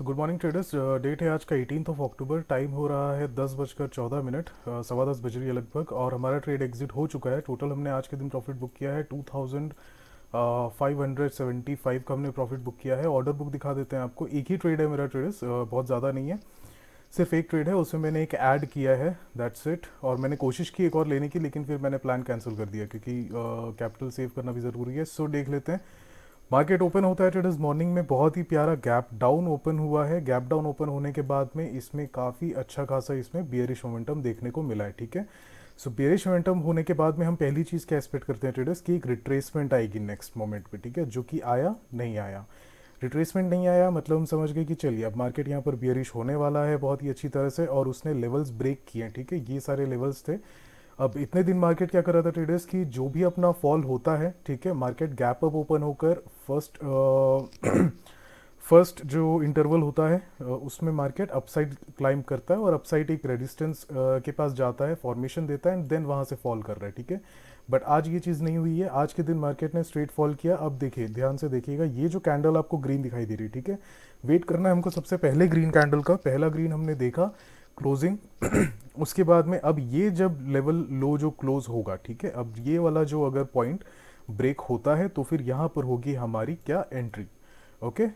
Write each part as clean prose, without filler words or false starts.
Good morning traders. Date है आज का 18th ऑफ अक्टूबर। टाइम हो रहा है 10:14 सवा 10 बज रही है लगभग, और हमारा ट्रेड एग्जिट हो चुका है। टोटल हमने आज के दिन प्रॉफिट बुक किया है 2575 का हमने प्रॉफिट बुक किया है। ऑर्डर बुक दिखा देते हैं आपको। एक ही ट्रेड है मेरा ट्रेडर्स, बहुत ज़्यादा नहीं है, सिर्फ एक ट्रेड है, उसमें मैंने एक ऐड किया है, दैट्स इट। और मैंने कोशिश की एक और लेने की, लेकिन फिर मैंने प्लान कैंसिल कर दिया क्योंकि कैपिटल सेव करना भी ज़रूरी है। सो देख लेते हैं। मार्केट ओपन होता है ट्रेडर्स मॉर्निंग में, बहुत ही प्यारा गैप डाउन ओपन हुआ है। गैप डाउन ओपन होने के बाद में इसमें काफ़ी अच्छा खासा इसमें बियरिश मोमेंटम देखने को मिला है, ठीक है। सो बियरिश मोमेंटम होने के बाद में हम पहली चीज़ क्या एक्सपेक्ट करते हैं ट्रेडर्स कि एक रिट्रेसमेंट आएगी नेक्स्ट मोमेंट पे, ठीक है, जो कि आया नहीं आया। रिट्रेसमेंट नहीं आया मतलब हम समझ गए कि चलिए अब मार्केट यहाँ पर बियरिश होने वाला है बहुत ही अच्छी तरह से, और उसने लेवल्स ब्रेक किए हैं, ठीक है, ये सारे लेवल्स थे। अब इतने दिन मार्केट क्या कर रहा था ट्रेडर्स की, जो भी अपना फॉल होता है, ठीक है, मार्केट गैप अप ओपन होकर फर्स्ट फर्स्ट जो इंटरवल होता है उसमें मार्केट अपसाइड क्लाइंब करता है, और अपसाइड एक रेजिस्टेंस के पास जाता है, फॉर्मेशन देता है, एंड देन वहाँ से फॉल कर रहा है, ठीक है। बट आज ये चीज़ नहीं हुई है। आज के दिन मार्केट ने स्ट्रेट फॉल किया। अब देखिए, ध्यान से देखिएगा, ये जो कैंडल आपको ग्रीन दिखाई दे रही है, ठीक है, वेट करना है हमको सबसे पहले ग्रीन कैंडल का। पहला ग्रीन हमने देखा क्लोजिंग उसके बाद में अब ये जब लेवल लो जो क्लोज होगा, ठीक है, अब ये वाला जो अगर पॉइंट ब्रेक होता है तो फिर यहाँ पर होगी हमारी क्या एंट्री, ओके,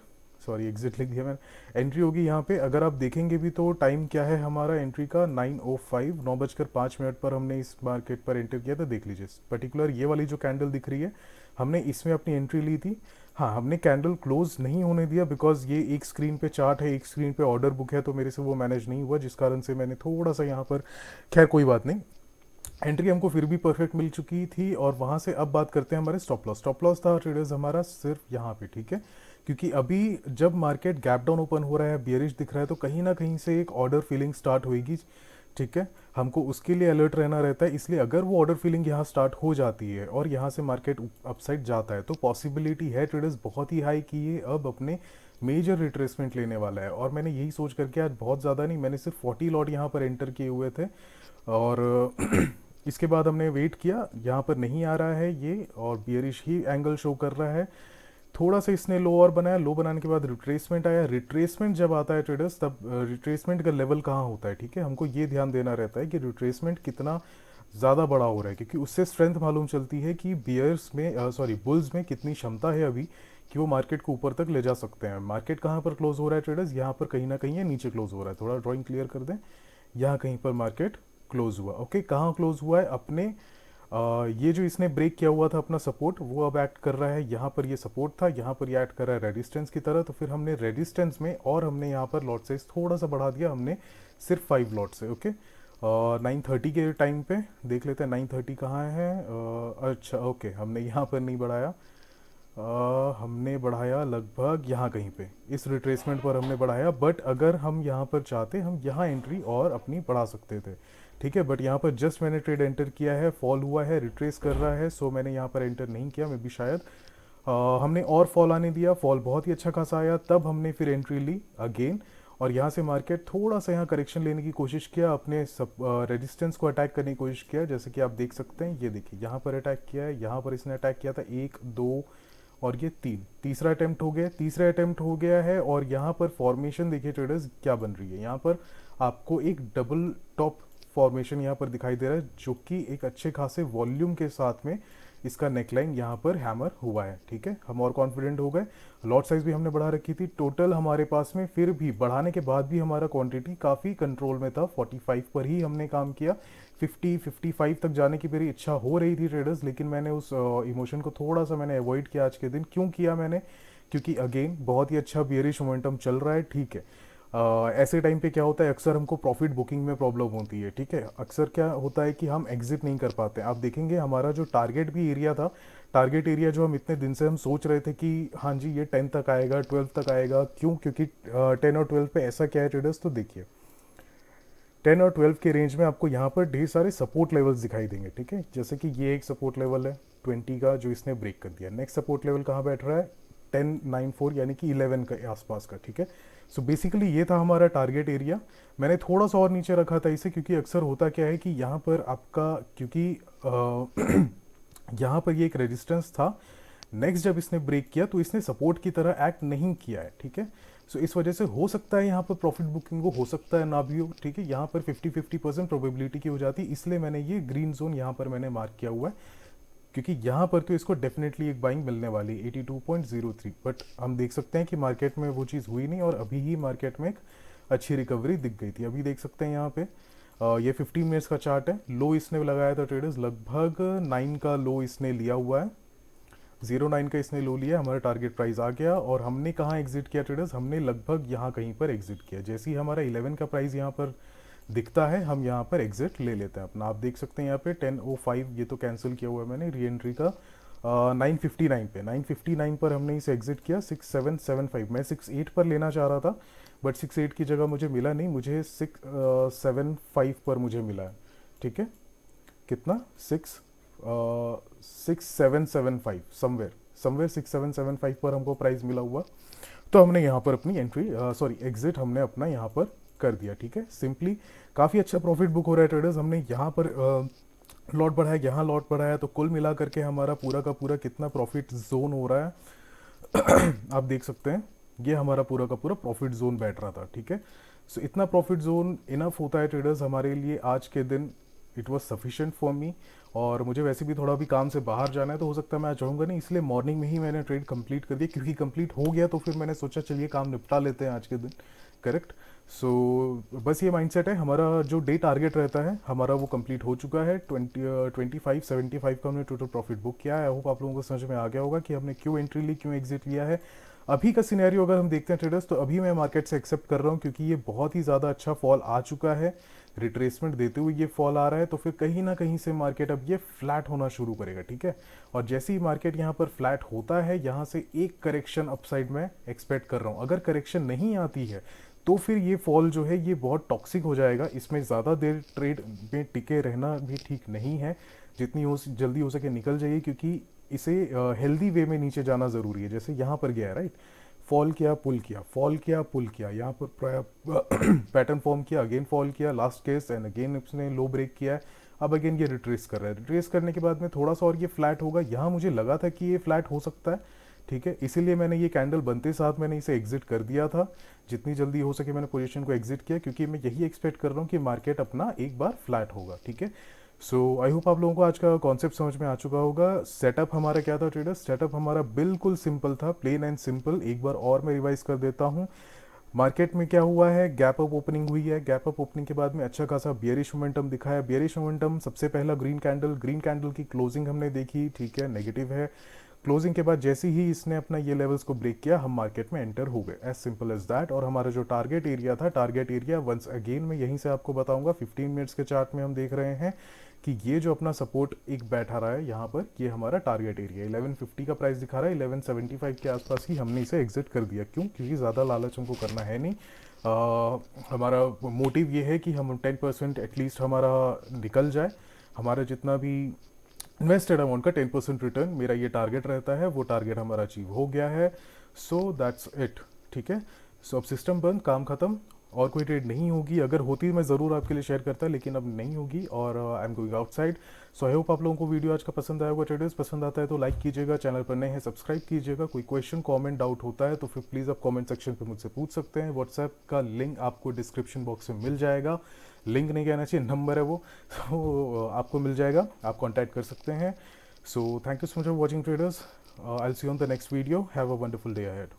सॉरी एग्जिट लिख दिया मैंने, एंट्री होगी यहाँ पे। अगर आप देखेंगे भी तो टाइम क्या है हमारा एंट्री का, 9:05, 9:05 पर हमने इस मार्केट पर एंटर किया था। देख लीजिए पर्टिकुलर ये वाली जो कैंडल दिख रही है, हमने इसमें अपनी एंट्री ली थी। हाँ, हमने कैंडल क्लोज नहीं होने दिया बिकॉज ये एक स्क्रीन पे चार्ट है, एक स्क्रीन पे ऑर्डर बुक है, तो मेरे से वो मैनेज नहीं हुआ, जिस कारण से मैंने थोड़ा सा यहाँ पर, खैर कोई बात नहीं, एंट्री हमको फिर भी परफेक्ट मिल चुकी थी। और वहाँ से अब बात करते हैं हमारे स्टॉप लॉस। स्टॉप लॉस था ट्रेडर्स हमारा सिर्फ यहाँ पे, ठीक है, क्योंकि अभी जब मार्केट गैप डाउन ओपन हो रहा है, बियरिश दिख रहा है, तो कहीं ना कहीं से एक ऑर्डर फीलिंग स्टार्ट होगी, ठीक है। हमको उसके लिए अलर्ट रहना रहता है। इसलिए अगर वो ऑर्डर फीलिंग यहाँ स्टार्ट हो जाती है और यहाँ से मार्केट अपसाइड जाता है, तो पॉसिबिलिटी है ट्रेडर्स बहुत ही हाई कि ये अब अपने मेजर रिट्रेसमेंट लेने वाला है। और मैंने यही सोच करके आज बहुत ज़्यादा नहीं, मैंने सिर्फ 40 लॉट यहाँ पर एंटर किए हुए थे। और इसके बाद हमने वेट किया, यहाँ पर नहीं आ रहा है ये, और बियरिश ही एंगल शो कर रहा है। थोड़ा सा इसने लो और बनाया, लो बनाने के बाद रिट्रेसमेंट आया। रिट्रेसमेंट जब आता है ट्रेडर्स, तब रिट्रेसमेंट का लेवल कहाँ होता है, ठीक है, हमको ये ध्यान देना रहता है कि रिट्रेसमेंट कितना ज़्यादा बड़ा हो रहा है, क्योंकि उससे स्ट्रेंथ मालूम चलती है कि बियर्स में सॉरी बुल्स में कितनी क्षमता है अभी कि वो मार्केट को ऊपर तक ले जा सकते हैं। मार्केट कहाँ पर क्लोज हो रहा है ट्रेडर्स, यहाँ पर कहीं ना कहीं है, नीचे क्लोज हो रहा है। थोड़ा ड्राइंग क्लियर कर दें, यहाँ कहीं पर मार्केट क्लोज हुआ, ओके। कहाँ क्लोज हुआ है, अपने ये जो इसने ब्रेक किया हुआ था अपना सपोर्ट, वो अब एक्ट कर रहा है। यहाँ पर ये सपोर्ट था, यहाँ पर ये एक्ट कर रहा है रेजिस्टेंस की तरह। तो फिर हमने रेजिस्टेंस में, और हमने यहाँ पर लॉट साइज थोड़ा सा बढ़ा दिया, हमने सिर्फ 5 लॉट से, ओके। 9:30 के टाइम पे देख लेते हैं 9:30 कहाँ है। अच्छा ओके, हमने यहाँ पर नहीं बढ़ाया, हमने बढ़ाया लगभग यहाँ कहीं पे, इस रिट्रेसमेंट पर हमने बढ़ाया। बट अगर हम यहाँ पर चाहते, हम यहाँ एंट्री और अपनी बढ़ा सकते थे, ठीक है। बट यहाँ पर जस्ट मैंने ट्रेड एंटर किया है, फॉल हुआ है, रिट्रेस कर रहा है, सो मैंने यहाँ पर एंटर नहीं किया। मैं भी शायद हमने और फॉल आने दिया, फॉल बहुत ही अच्छा खासा आया, तब हमने फिर एंट्री ली अगेन। और यहाँ से मार्केट थोड़ा सा यहाँ करेक्शन लेने की कोशिश किया, अपने सब रेजिस्टेंस को अटैक करने की कोशिश किया, जैसे कि आप देख सकते हैं। ये देखिए यहाँ पर अटैक किया है, यहाँ पर इसने अटैक किया था, 1 2 और ये 3, तीसरा अटेम्प्ट हो गया, तीसरा अटेम्प्ट हो गया है। और यहाँ पर फॉर्मेशन देखिए ट्रेडर्स क्या बन रही है, यहाँ पर आपको एक डबल टॉप फॉर्मेशन यहाँ पर दिखाई दे रहा है, जो कि एक अच्छे खासे वॉल्यूम के साथ में इसका नेकलाइन यहाँ पर हैमर हुआ है, ठीक है। हम और कॉन्फिडेंट हो गए। लॉट साइज भी हमने बढ़ा रखी थी, टोटल हमारे पास में फिर भी बढ़ाने के बाद भी हमारा क्वांटिटी काफ़ी कंट्रोल में था। 45 पर ही हमने काम किया। 55 तक जाने की मेरी इच्छा हो रही थी ट्रेडर्स, लेकिन मैंने उस इमोशन को थोड़ा सा मैंने अवॉइड किया आज के दिन। क्यों किया मैंने, क्योंकि अगेन बहुत ही अच्छा बियरिश मोमेंटम चल रहा है, ठीक है। ऐसे टाइम पे क्या होता है, अक्सर हमको प्रॉफिट बुकिंग में प्रॉब्लम होती है, ठीक है। अक्सर क्या होता है कि हम एग्जिट नहीं कर पाते। आप देखेंगे हमारा जो टारगेट भी एरिया था, टारगेट एरिया जो हम इतने दिन से हम सोच रहे थे कि हाँ जी ये 10 तक आएगा, 12 तक आएगा, क्यों, क्योंकि 10 और 12 पे ऐसा क्या है ट्रेडर्स, तो देखिए 10 और 12 के रेंज में आपको यहाँ पर ढेर सारे सपोर्ट लेवल्स दिखाई देंगे, ठीक है। जैसे कि ये एक सपोर्ट लेवल है 20 का, जो इसने ब्रेक कर दिया। नेक्स्ट सपोर्ट लेवल कहाँ बैठ रहा है, 1094 यानी कि 11 के आसपास का, ठीक है। सो बेसिकली ये था हमारा टारगेट एरिया। मैंने थोड़ा सा और नीचे रखा था इसे, क्योंकि अक्सर होता क्या है कि यहाँ पर आपका, क्योंकि यहाँ पर ये एक रेजिस्टेंस था। नेक्स्ट जब इसने ब्रेक किया तो इसने सपोर्ट की तरह एक्ट नहीं किया है, ठीक है। सो इस वजह से हो सकता है यहाँ पर प्रॉफिट बुकिंग हो सकता है ना भी हो, ठीक है। यहाँ पर 50-50% प्रोबेबिलिटी की हो जाती है, इसलिए मैंने ये ग्रीन जोन यहाँ पर मैंने मार्क किया हुआ है, क्योंकि यहाँ पर तो इसको डेफिनेटली एक बाइंग मिलने वाली 82.03। बट हम देख सकते हैं कि मार्केट में वो चीज़ हुई नहीं और अभी ही मार्केट में एक अच्छी रिकवरी दिख गई थी। अभी देख सकते हैं यहाँ पे ये 15 मिनट्स का चार्ट है। लो इसने लगाया था ट्रेडर्स, लगभग 9 का लो इसने लिया हुआ है, 09 का इसने लो लिया, हमारा टारगेट प्राइस आ गया और हमने कहाँ एग्जिट किया ट्रेडर्स, हमने लगभग यहाँ कहीं पर एग्जिट किया। जैसे ही हमारा 11 का प्राइस यहाँ पर दिखता है हम यहाँ पर एग्जिट ले लेते हैं अपना। आप देख सकते हैं यहाँ पे 10:05 ये तो कैंसिल किया हुआ है मैंने री एंट्री का 9:59 पे, 9:59 पर हमने इसे एग्जिट किया 6775। मैं 68 पर लेना चाह रहा था बट 68 की जगह मुझे मिला नहीं, मुझे 675 पर मुझे मिला है, ठीक है। कितना 6775 समवेयर समवेयर 6775 पर हमको प्राइस मिला हुआ, तो हमने यहाँ पर अपनी एंट्री सॉरी एग्जिट हमने अपना यहाँ पर कर दिया, ठीक है। सिंपली काफ़ी अच्छा प्रॉफिट बुक हो रहा है ट्रेडर्स। हमने यहाँ पर लॉट बढ़ाया, यहाँ लॉट बढ़ाया, तो कुल मिला करके हमारा पूरा का पूरा कितना प्रॉफिट जोन हो रहा है आप देख सकते हैं ये हमारा पूरा का पूरा प्रॉफिट जोन बैठ रहा था, ठीक है। सो इतना प्रॉफिट जोन इनफ होता है ट्रेडर्स हमारे लिए आज के दिन। It was sufficient for me, और मुझे वैसे भी थोड़ा भी काम से बाहर जाना है तो हो सकता है मैं आज रहूँगा नहीं, इसलिए मॉर्निंग में ही मैंने ट्रेड कंप्लीट कर दिया। क्योंकि कंप्लीट हो गया तो फिर मैंने सोचा चलिए काम निपटा लेते हैं आज के दिन, करेक्ट। सो बस ये माइंडसेट है हमारा। जो डे टारगेट रहता है हमारा वो कंप्लीट हो चुका है। 2575 का हमने टोटल प्रॉफिट बुक किया है। आई होप आप लोगों को समझ में आ गया होगा कि हमने क्यों एंट्री ली, क्यों एग्जिट लिया है। अभी का सिनेरियो अगर हम देखते हैं ट्रेडर्स, तो अभी मैं मार्केट से एक्सेप्ट कर रहा हूँ क्योंकि ये बहुत ही ज़्यादा अच्छा फॉल आ चुका है, रिट्रेसमेंट देते हुए ये फॉल आ रहा है, तो फिर कहीं ना कहीं से मार्केट अब ये फ्लैट होना शुरू करेगा, ठीक है। और जैसे ही मार्केट यहाँ पर फ्लैट होता है, यहाँ से एक करेक्शन अपसाइड में एक्सपेक्ट कर रहा हूँ। अगर करेक्शन नहीं आती है तो फिर ये फॉल जो है ये बहुत टॉक्सिक हो जाएगा, इसमें ज़्यादा देर ट्रेड में टिके रहना भी ठीक नहीं है। जितनी हो जल्दी हो सके निकल जाइए, क्योंकि इसे हेल्दी वे में नीचे जाना ज़रूरी है। जैसे यहाँ पर गया है, राइट, फॉल किया, पुल किया, फॉल किया, पुल किया, यहाँ पर पैटर्न फॉर्म किया, अगेन फॉल किया, लास्ट केस एंड अगेन उसने लो ब्रेक किया है। अब अगेन ये रिट्रेस कर रहा है। रिट्रेस करने के बाद में थोड़ा सा और ये फ्लैट होगा। यहाँ मुझे लगा था कि ये फ्लैट हो सकता है, ठीक है, इसीलिए मैंने ये कैंडल बनते साथ मैंने इसे एग्जिट कर दिया था। जितनी जल्दी हो सके मैंने पोजीशन को एग्जिट किया, क्योंकि मैं यही एक्सपेक्ट कर रहा हूँ कि मार्केट अपना एक बार फ्लैट होगा, ठीक है। सो आई होप आप लोगों को आज का कॉन्सेप्ट समझ में आ चुका होगा। सेटअप हमारा क्या था ट्रेडर्स, सेटअप हमारा बिल्कुल सिंपल था, प्लेन एंड सिंपल। एक बार और मैं रिवाइज कर देता हूँ। मार्केट में क्या हुआ है, गैप अप ओपनिंग हुई है। गैप अप ओपनिंग के बाद में अच्छा खासा बियरिश मोमेंटम दिखा है। बियरिश मोमेंटम सबसे पहला ग्रीन कैंडल की क्लोजिंग हमने देखी, ठीक है, नेगेटिव है। क्लोजिंग के बाद जैसे ही इसने अपना ये लेवल्स को ब्रेक किया, हम मार्केट में एंटर हो गए, एज सिंपल एज दैट। और हमारा जो टारगेट एरिया था, टारगेट एरिया वंस अगेन मैं यहीं से आपको बताऊंगा। 15 मिनट्स के चार्ट में हम देख रहे हैं कि ये जो अपना सपोर्ट एक बैठा रहा है यहाँ पर, ये हमारा टारगेट एरिया 1150 का प्राइस दिखा रहा है। 1175 के आसपास ही हमने इसे एग्जिट कर दिया। क्यों? क्योंकि ज़्यादा लालच हमको करना है नहीं। हमारा मोटिव ये है कि हम 10% एटलीस्ट हमारा निकल जाए। हमारा जितना भी इन्वेस्टेड अमाउंट का 10% रिटर्न मेरा ये टारगेट रहता है, वो टारगेट हमारा अचीव हो गया है। सो दैट्स इट, ठीक है। सो अब सिस्टम बंद, काम खत्म, और कोई ट्रेड नहीं होगी। अगर होती मैं ज़रूर आपके लिए शेयर करता, लेकिन अब नहीं होगी, और I am going outside. So I hope आप लोगों को वीडियो आज का पसंद आया होगा ट्रेडर्स। पसंद आता है तो लाइक कीजिएगा, चैनल पर नए हैं सब्सक्राइब कीजिएगा। कोई क्वेश्चन कमेंट डाउट होता है तो फिर प्लीज़ आप कमेंट सेक्शन पे मुझसे पूछ सकते हैं। व्हाट्सएप का लिंक आपको डिस्क्रिप्शन बॉक्स में मिल जाएगा। लिंक नहीं कहना चाहिए, नंबर है वो, तो आपको मिल जाएगा, आप कॉन्टैक्ट कर सकते हैं। So thank you so much for watching traders. I will see you on the next video. Have a wonderful day ahead.